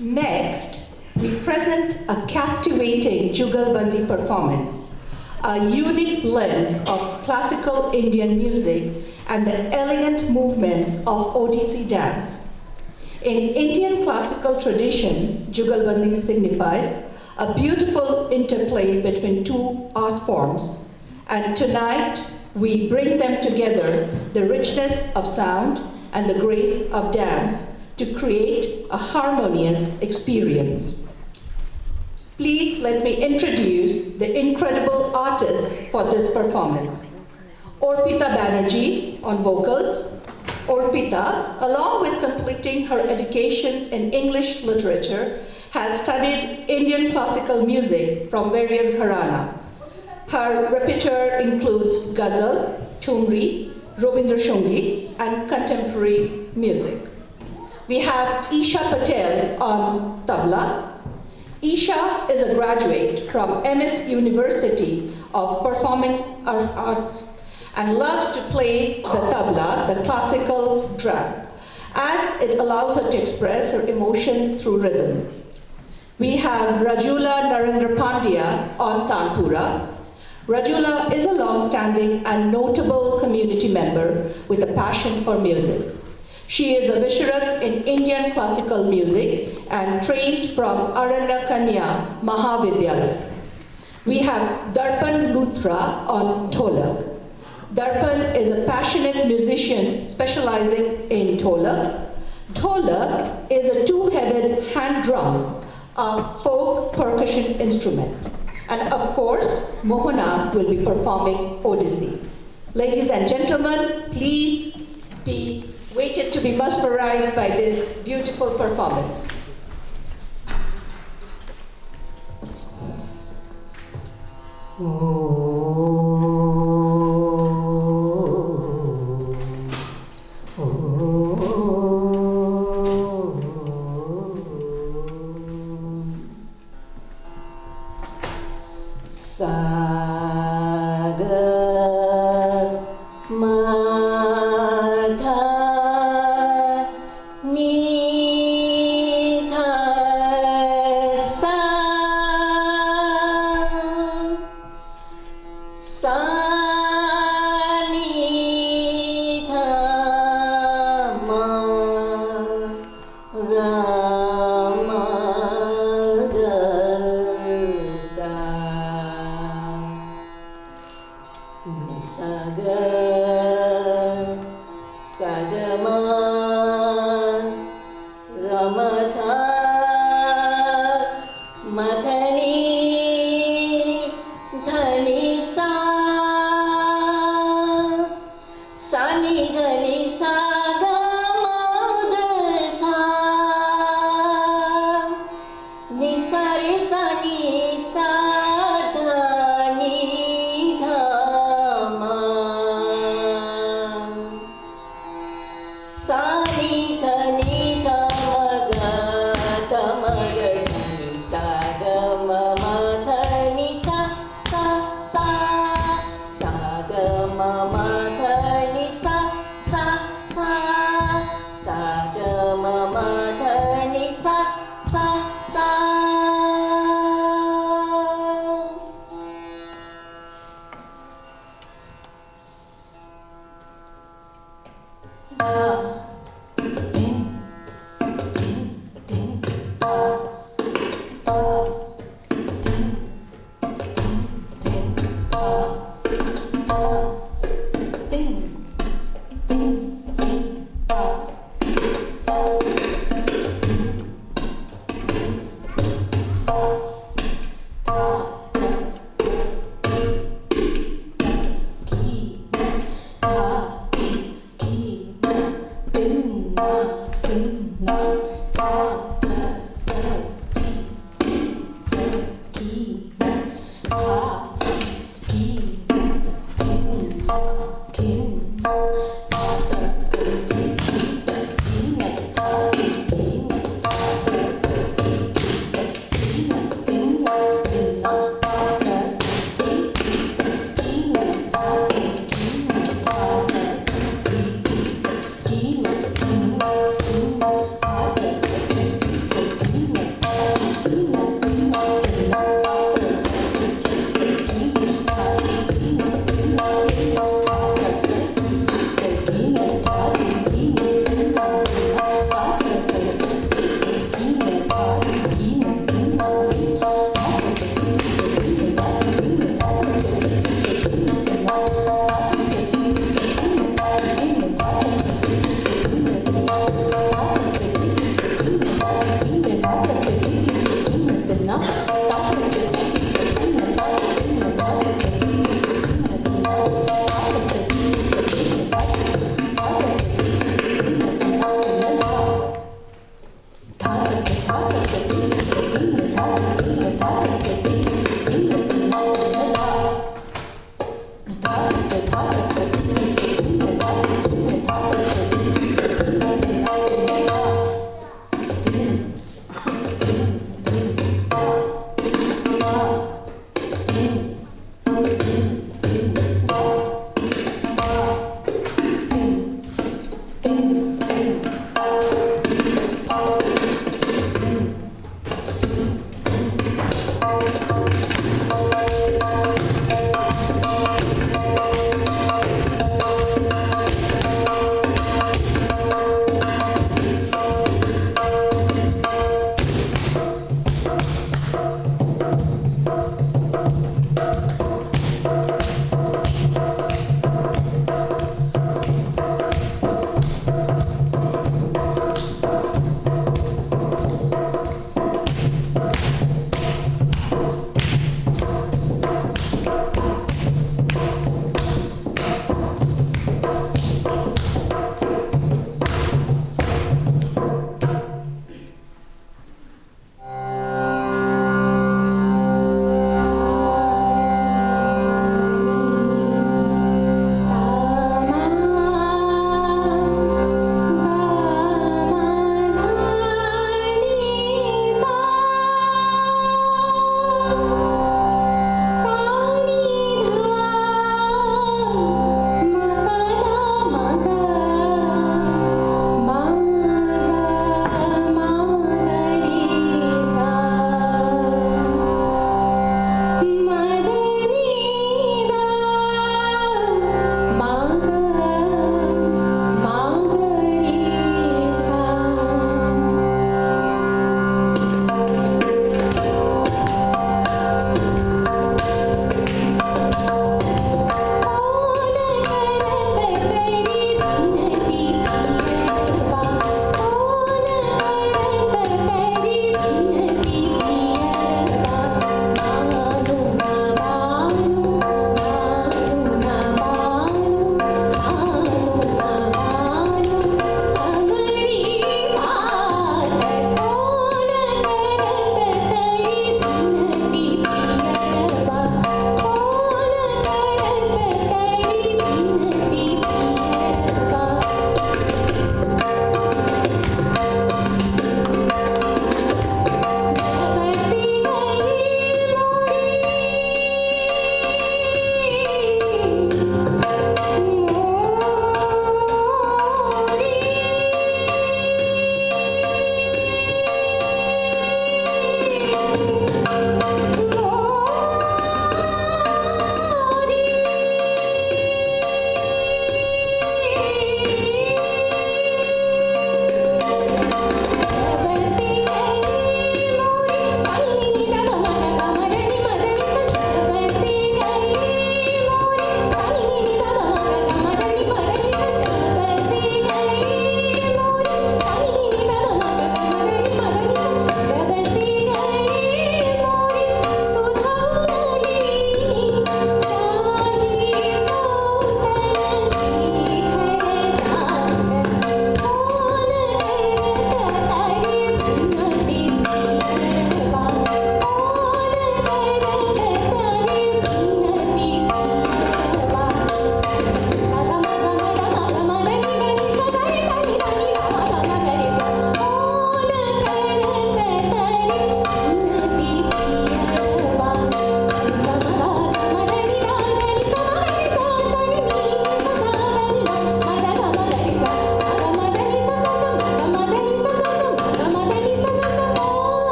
Next, we present a captivating Jugalbandi performance, a unique blend of classical Indian music and the elegant movements of Odissi dance. In Indian classical tradition, Jugalbandi signifies a beautiful interplay between two art forms, and tonight we bring them together, the richness of sound and the grace of dance, to create a harmonious experience. Please let me introduce the incredible artists for this performance. Orpita Banerjee on vocals. Orpita, along with completing her education in English literature, has studied Indian classical music from various gharana. Her repertoire includes ghazal, thumri, Robindra Shungi, and contemporary music. We have Isha Patel on tabla. Isha is a graduate from MS University of Performing Arts and loves to play the tabla, the classical drum, as it allows her to express her emotions through rhythm. We have Rajula Narendra Pandya on tanpura. Rajula is a long-standing and notable community member with a passion for music. She is a Visharat in Indian classical music and trained from Aranya Kanya Mahavidyalaya. We have Darpan Luthra on Dholak. Darpan is a passionate musician specializing in Dholak. Dholak is a two-headed hand drum, a folk percussion instrument. And of course, Mohana will be performing Odissi. Ladies and gentlemen, please be waited to be mesmerized by this beautiful performance.